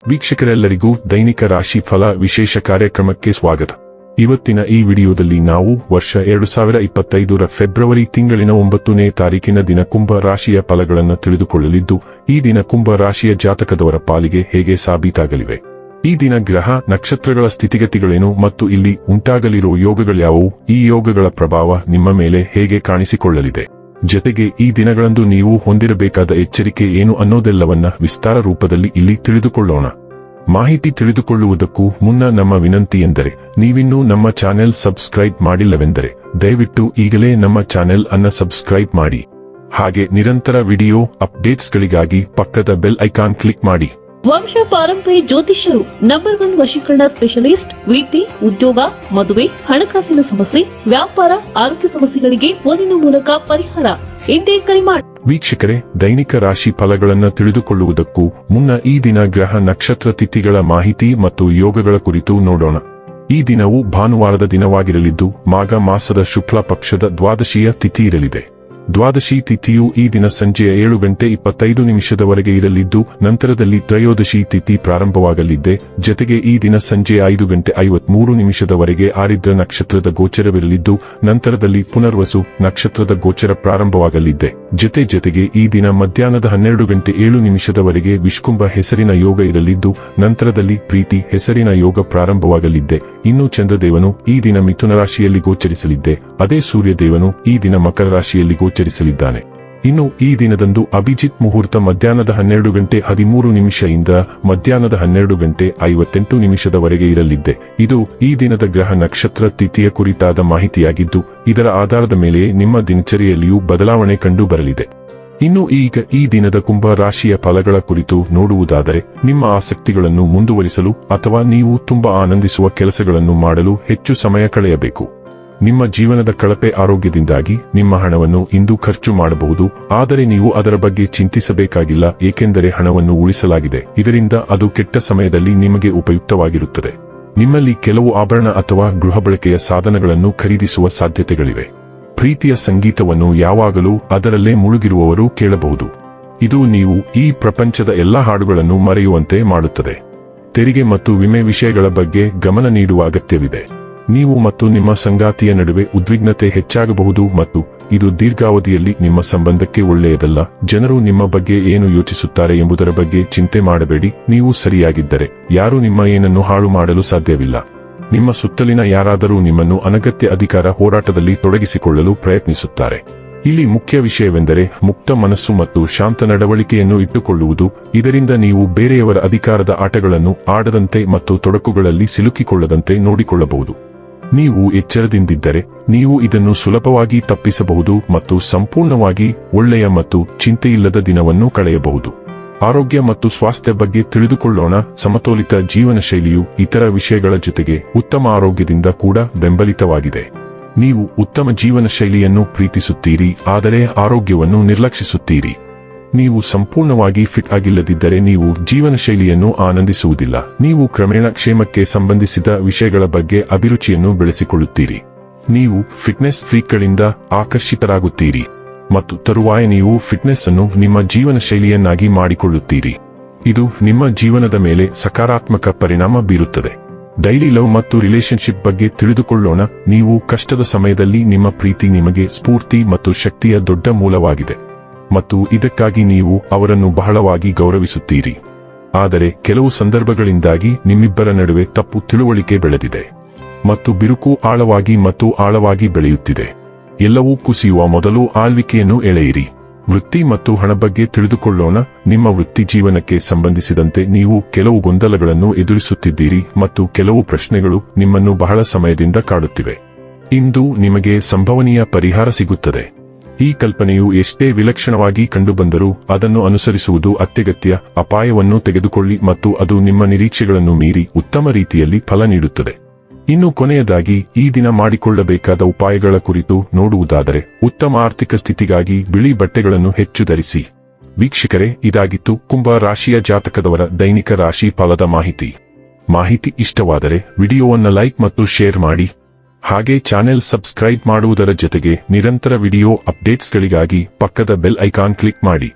ವೀಕ್ಷಕರೆಲ್ಲರಿಗೂ ದೈನಿಕ ರಾಶಿ ಫಲ ವಿಶೇಷ ಕಾರ್ಯಕ್ರಮಕ್ಕೆ ಸ್ವಾಗತ. ಇವತ್ತಿನ ಈ ವಿಡಿಯೋದಲ್ಲಿ ನಾವು ವರ್ಷ 2025ರ ಫೆಬ್ರವರಿ ತಿಂಗಳಿನ 9ನೇ ತಾರೀಕಿನ ದಿನ ಕುಂಭ ರಾಶಿಯ ಫಲಗಳನ್ನು ತಿಳಿದುಕೊಳ್ಳಲಿದ್ದು, ಈ ದಿನ ಕುಂಭ ರಾಶಿಯ ಜಾತಕದವರ ಪಾಲಿಗೆ ಹೇಗೆ ಸಾಬೀತಾಗಲಿವೆ, ಈ ದಿನ ಗ್ರಹ ನಕ್ಷತ್ರಗಳ ಸ್ಥಿತಿಗತಿಗಳೇನು ಮತ್ತು ಇಲ್ಲಿ ಉಂಟಾಗಲಿರುವ ಯೋಗಗಳ್ಯಾವುವು, ಈ ಯೋಗಗಳ ಪ್ರಭಾವ ನಿಮ್ಮ ಮೇಲೆ ಹೇಗೆ ಕಾಣಿಸಿಕೊಳ್ಳಲಿದೆ, ಜೊತೆಗೆ ಈ ದಿನಗಳಂದು ನೀವು ಹೊಂದಿರಬೇಕಾದ ಎಚ್ಚರಿಕೆ ಏನು ಅನ್ನೋದೆಲ್ಲವನ್ನ ವಿಸ್ತಾರ ರೂಪದಲ್ಲಿ ಇಲ್ಲಿ ತಿಳಿದುಕೊಳ್ಳೋಣ. ಮಾಹಿತಿ ತಿಳಿದುಕೊಳ್ಳುವುದಕ್ಕೂ ಮುನ್ನ ನಮ್ಮ ವಿನಂತಿ ಎಂದರೆ, ನೀವಿನ್ನೂ ನಮ್ಮ ಚಾನೆಲ್ ಸಬ್ಸ್ಕ್ರೈಬ್ ಮಾಡಿಲ್ಲವೆಂದರೆ ದಯವಿಟ್ಟು ಈಗಲೇ ನಮ್ಮ ಚಾನೆಲ್ ಅನ್ನು ಸಬ್ಸ್ಕ್ರೈಬ್ ಮಾಡಿ. ಹಾಗೆ ನಿರಂತರ ವಿಡಿಯೋ ಅಪ್ಡೇಟ್ಸ್ಗಳಿಗಾಗಿ ಪಕ್ಕದ ಬೆಲ್ ಐಕಾನ್ ಕ್ಲಿಕ್ ಮಾಡಿ. ವಂಶ ಪಾರಂಪರ್ಯ ಜ್ಯೋತಿಷ್ಯರು ನಂಬರ್ 1 ವಶೀಕರಣ ಸ್ಪೆಷಲಿಸ್ಟ್. ವೃತ್ತಿ, ಉದ್ಯೋಗ, ಮದುವೆ, ಹಣಕಾಸಿನ ಸಮಸ್ಯೆ, ವ್ಯಾಪಾರ, ಆರೋಗ್ಯ ಸಮಸ್ಯೆಗಳಿಗೆ ಫೋನಿನ ಮೂಲಕ ಪರಿಹಾರ. ಇಂದೇ ಕರೆ ಮಾಡಿ. ವೀಕ್ಷಕರೇ, ದೈನಿಕ ರಾಶಿ ಫಲಗಳನ್ನು ತಿಳಿದುಕೊಳ್ಳುವುದಕ್ಕೂ ಮುನ್ನ ಈ ದಿನ ಗ್ರಹ ನಕ್ಷತ್ರ ತಿಥಿಗಳ ಮಾಹಿತಿ ಮತ್ತು ಯೋಗಗಳ ಕುರಿತು ನೋಡೋಣ. ಈ ದಿನವು ಭಾನುವಾರದ ದಿನವಾಗಿರಲಿದ್ದು, ಮಾಘ ಮಾಸದ ಶುಕ್ಲ ಪಕ್ಷದ ದ್ವಾದಶಿಯ ತಿಥಿ ಇರಲಿದೆ. ದ್ವಾದಶಿ ತಿಥಿಯು ಈ ದಿನ ಸಂಜೆಯ 7:25 ಇರಲಿದ್ದು, ನಂತರದಲ್ಲಿ ತ್ರಯೋದಶಿ ತಿಥಿ ಪ್ರಾರಂಭವಾಗಲಿದೆ. ಜೊತೆಗೆ ಈ ದಿನ ಸಂಜೆ 5:53 ಆರಿದ್ರ ನಕ್ಷತ್ರದ ಗೋಚರವಿರಲಿದ್ದು, ನಂತರದಲ್ಲಿ ಪುನರ್ವಸು ನಕ್ಷತ್ರದ ಗೋಚರ ಪ್ರಾರಂಭವಾಗಲಿದೆ. ಜೊತೆಗೆ ಈ ದಿನ ಮಧ್ಯಾಹ್ನದ 12:07 ವಿಷ್ಕುಂಭ ಹೆಸರಿನ ಯೋಗ ಇರಲಿದ್ದು, ನಂತರದಲ್ಲಿ ಪ್ರೀತಿ ಹೆಸರಿನ ಯೋಗ ಪ್ರಾರಂಭವಾಗಲಿದೆ. ಇನ್ನು ಚಂದ್ರದೇವನು ಈ ದಿನ ಮಿಥುನ ರಾಶಿಯಲ್ಲಿ ಗೋಚರಿಸಲಿದ್ದೆ. ಅದೇ ಸೂರ್ಯದೇವನು ಈ ದಿನ ಮಕರ ರಾಶಿಯಲ್ಲಿ ಗೋಚರಿಸಲಿದ್ದಾನೆ. ಇನ್ನು ಈ ದಿನದಂದು ಅಭಿಜಿತ್ ಮುಹೂರ್ತ ಮಧ್ಯಾಹ್ನದ 12:13 ಇಂದ ಮಧ್ಯಾಹ್ನದ 12:58 ಇರಲಿದೆ. ಇದು ಈ ದಿನದ ಗ್ರಹ ನಕ್ಷತ್ರ ತಿಥಿಯ ಕುರಿತಾದ ಮಾಹಿತಿಯಾಗಿದ್ದು, ಇದರ ಆಧಾರದ ಮೇಲೆ ನಿಮ್ಮ ದಿನಚರಿಯಲ್ಲಿಯೂ ಬದಲಾವಣೆ ಕಂಡು ಬರಲಿದೆ. ಇನ್ನು ಈಗ ಈ ದಿನದ ಕುಂಭ ರಾಶಿಯ ಫಲಗಳ ಕುರಿತು ನೋಡುವುದಾದರೆ, ನಿಮ್ಮ ಆಸಕ್ತಿಗಳನ್ನು ಮುಂದುವರಿಸಲು ಅಥವಾ ನೀವು ತುಂಬಾ ಆನಂದಿಸುವ ಕೆಲಸಗಳನ್ನು ಮಾಡಲು ಹೆಚ್ಚು ಸಮಯ ಕಳೆಯಬೇಕು. ನಿಮ್ಮ ಜೀವನದ ಕಳಪೆ ಆರೋಗ್ಯದಿಂದಾಗಿ ನಿಮ್ಮ ಹಣವನ್ನು ಇಂದು ಖರ್ಚು ಮಾಡಬಹುದು, ಆದರೆ ನೀವು ಅದರ ಬಗ್ಗೆ ಚಿಂತಿಸಬೇಕಾಗಿಲ್ಲ, ಏಕೆಂದರೆ ಹಣವನ್ನು ಉಳಿಸಲಾಗಿದೆ. ಇದರಿಂದ ಅದು ಕೆಟ್ಟ ಸಮಯದಲ್ಲಿ ನಿಮಗೆ ಉಪಯುಕ್ತವಾಗಿರುತ್ತದೆ. ನಿಮ್ಮಲ್ಲಿ ಕೆಲವು ಆಭರಣ ಅಥವಾ ಗೃಹ ಬಳಕೆಯ ಸಾಧನಗಳನ್ನು ಖರೀದಿಸುವ ಸಾಧ್ಯತೆಗಳಿವೆ. ಪ್ರೀತಿಯ ಸಂಗೀತವನ್ನು ಯಾವಾಗಲೂ ಅದರಲ್ಲೇ ಮುಳುಗಿರುವವರು ಕೇಳಬಹುದು. ಇದು ನೀವು ಈ ಪ್ರಪಂಚದ ಎಲ್ಲಾ ಹಾಡುಗಳನ್ನು ಮರೆಯುವಂತೆ ಮಾಡುತ್ತದೆ. ತೆರಿಗೆ ಮತ್ತು ವಿಮೆ ವಿಷಯಗಳ ಬಗ್ಗೆ ಗಮನ ನೀಡುವ ಅಗತ್ಯವಿದೆ. ನೀವು ಮತ್ತು ನಿಮ್ಮ ಸಂಗಾತಿಯ ನಡುವೆ ಉದ್ವಿಗ್ನತೆ ಹೆಚ್ಚಾಗಬಹುದು ಮತ್ತು ಇದು ದೀರ್ಘಾವಧಿಯಲ್ಲಿ ನಿಮ್ಮ ಸಂಬಂಧಕ್ಕೆ ಒಳ್ಳೆಯದಲ್ಲ. ಜನರು ನಿಮ್ಮ ಬಗ್ಗೆ ಏನು ಯೋಚಿಸುತ್ತಾರೆ ಎಂಬುದರ ಬಗ್ಗೆ ಚಿಂತೆ ಮಾಡಬೇಡಿ. ನೀವು ಸರಿಯಾಗಿದ್ದರೆ ಯಾರೂ ನಿಮ್ಮ ಏನನ್ನು ಹಾಳು ಮಾಡಲು ಸಾಧ್ಯವಿಲ್ಲ. ನಿಮ್ಮ ಸುತ್ತಲಿನ ಯಾರಾದರೂ ನಿಮ್ಮನ್ನು ಅನಗತ್ಯ ಅಧಿಕಾರ ಹೋರಾಟದಲ್ಲಿ ತೊಡಗಿಸಿಕೊಳ್ಳಲು ಪ್ರಯತ್ನಿಸುತ್ತಾರೆ. ಇಲ್ಲಿ ಮುಖ್ಯ ವಿಷಯವೆಂದರೆ ಮುಕ್ತ ಮನಸ್ಸು ಮತ್ತು ಶಾಂತ ನಡವಳಿಕೆಯನ್ನು ಇಟ್ಟುಕೊಳ್ಳುವುದು. ಇದರಿಂದ ನೀವು ಬೇರೆಯವರ ಅಧಿಕಾರದ ಆಟಗಳನ್ನು ಆಡದಂತೆ ಮತ್ತು ತೊಡಕುಗಳಲ್ಲಿ ಸಿಲುಕಿಕೊಳ್ಳದಂತೆ ನೋಡಿಕೊಳ್ಳಬಹುದು. ನೀವು ಎಚ್ಚರದಿಂದಿದ್ದರೆ ನೀವು ಇದನ್ನು ಸುಲಭವಾಗಿ ತಪ್ಪಿಸಬಹುದು ಮತ್ತು ಸಂಪೂರ್ಣವಾಗಿ ಒಳ್ಳೆಯ ಮತ್ತು ಚಿಂತೆಯಿಲ್ಲದ ದಿನವನ್ನು ಕಳೆಯಬಹುದು. ಆರೋಗ್ಯ ಮತ್ತು ಸ್ವಾಸ್ಥ್ಯ ಬಗ್ಗೆ ತಿಳಿದುಕೊಳ್ಳೋಣ. ಸಮತೋಲಿತ ಜೀವನ ಶೈಲಿಯು ಇತರ ವಿಷಯಗಳ ಜೊತೆಗೆ ಉತ್ತಮ ಆರೋಗ್ಯದಿಂದ ಕೂಡ ಬೆಂಬಲಿತವಾಗಿದೆ. ನೀವು ಉತ್ತಮ ಜೀವನ ಶೈಲಿಯನ್ನು ಪ್ರೀತಿಸುತ್ತೀರಿ, ಆದರೆ ಆರೋಗ್ಯವನ್ನು ನಿರ್ಲಕ್ಷಿಸುತ್ತೀರಿ. ನೀವು ಸಂಪೂರ್ಣವಾಗಿ ಫಿಟ್ ಆಗಿಲ್ಲದಿದ್ದರೆ ನೀವು ಜೀವನ ಶೈಲಿಯನ್ನು ಆನಂದಿಸುವುದಿಲ್ಲ. ನೀವು ಕ್ರಮೇಣ ಕ್ಷೇಮಕ್ಕೆ ಸಂಬಂಧಿಸಿದ ವಿಷಯಗಳ ಬಗ್ಗೆ ಅಭಿರುಚಿಯನ್ನು ಬೆಳೆಸಿಕೊಳ್ಳುತ್ತೀರಿ. ನೀವು ಫಿಟ್ನೆಸ್ ಫ್ರೀಕ್ಗಳಿಂದ ಆಕರ್ಷಿತರಾಗುತ್ತೀರಿ ಮತ್ತು ತರುವಾಯ ನೀವು ಫಿಟ್ನೆಸ್ ಅನ್ನು ನಿಮ್ಮ ಜೀವನ ಶೈಲಿಯನ್ನಾಗಿ ಮಾಡಿಕೊಳ್ಳುತ್ತೀರಿ. ಇದು ನಿಮ್ಮ ಜೀವನದ ಮೇಲೆ ಸಕಾರಾತ್ಮಕ ಪರಿಣಾಮ ಬೀರುತ್ತದೆ. ಡೈಲಿ ಲವ್ ಮತ್ತು ರಿಲೇಶನ್ಶಿಪ್ ಬಗ್ಗೆ ತಿಳಿದುಕೊಳ್ಳೋಣ. ನೀವು ಕಷ್ಟದ ಸಮಯದಲ್ಲಿ ನಿಮ್ಮ ಪ್ರೀತಿ ನಿಮಗೆ ಸ್ಫೂರ್ತಿ ಮತ್ತು ಶಕ್ತಿಯ ದೊಡ್ಡ ಮೂಲವಾಗಿದೆ ಮತ್ತು ಇದಕ್ಕಾಗಿ ನೀವು ಅವರನ್ನು ಬಹಳವಾಗಿ ಗೌರವಿಸುತ್ತೀರಿ. ಆದರೆ ಕೆಲವು ಸಂದರ್ಭಗಳಿಂದಾಗಿ ನಿಮ್ಮಿಬ್ಬರ ನಡುವೆ ತಪ್ಪು ತಿಳುವಳಿಕೆ ಬೆಳೆದಿದೆ ಮತ್ತು ಬಿರುಕು ಆಳವಾಗಿ ಬೆಳೆಯುತ್ತಿದೆ. ಎಲ್ಲವೂ ಕುಸಿಯುವ ಮೊದಲು ಆಳ್ವಿಕೆಯನ್ನು ಎಳೆಯಿರಿ. ವೃತ್ತಿ ಮತ್ತು ಹಣ ಬಗ್ಗೆ ತಿಳಿದುಕೊಳ್ಳೋಣ. ನಿಮ್ಮ ವೃತ್ತಿ ಜೀವನಕ್ಕೆ ಸಂಬಂಧಿಸಿದಂತೆ ನೀವು ಕೆಲವು ಗೊಂದಲಗಳನ್ನು ಎದುರಿಸುತ್ತಿದ್ದೀರಿ ಮತ್ತು ಕೆಲವು ಪ್ರಶ್ನೆಗಳು ನಿಮ್ಮನ್ನು ಬಹಳ ಸಮಯದಿಂದ ಕಾಡುತ್ತಿವೆ. ಇಂದು ನಿಮಗೆ ಸಂಭವನೀಯ ಪರಿಹಾರ ಸಿಗುತ್ತದೆ. ಈ ಕಲ್ಪನೆಯು ಎಷ್ಟೇ ವಿಲಕ್ಷಣವಾಗಿ ಕಂಡುಬಂದರೂ ಅದನ್ನು ಅನುಸರಿಸುವುದು ಅತ್ಯಗತ್ಯ. ಅಪಾಯವನ್ನು ತೆಗೆದುಕೊಳ್ಳಿ ಮತ್ತು ಅದು ನಿಮ್ಮ ನಿರೀಕ್ಷೆಗಳನ್ನು ಮೀರಿ ಉತ್ತಮ ರೀತಿಯಲ್ಲಿ ಫಲ ನೀಡುತ್ತದೆ. ಇನ್ನು ಕೊನೆಯದಾಗಿ ಈ ದಿನ ಮಾಡಿಕೊಳ್ಳಬೇಕಾದ ಉಪಾಯಗಳ ಕುರಿತು ನೋಡುವುದಾದರೆ, ಉತ್ತಮ ಆರ್ಥಿಕ ಸ್ಥಿತಿಗಾಗಿ ಬಿಳಿ ಬಟ್ಟೆಗಳನ್ನು ಹೆಚ್ಚು ಧರಿಸಿ. ವೀಕ್ಷಕರೇ, ಇದಾಗಿತ್ತು ಕುಂಭ ರಾಶಿಯ ಜಾತಕದವರ ದೈನಿಕ ರಾಶಿ ಫಲದ ಮಾಹಿತಿ ಇಷ್ಟವಾದರೆ ವಿಡಿಯೋವನ್ನು ಲೈಕ್ ಮತ್ತು ಶೇರ್ ಮಾಡಿ. ಹಾಗೆ ಚಾನೆಲ್ ಸಬ್ಸ್ಕ್ರೈಬ್ ಮಾಡುವುದರ ಜೊತೆಗೆ ನಿರಂತರ ವಿಡಿಯೋ ಅಪ್ಡೇಟ್ಸ್ಗಳಿಗಾಗಿ ಪಕ್ಕದ ಬೆಲ್ ಐಕಾನ್ ಕ್ಲಿಕ್ ಮಾಡಿ.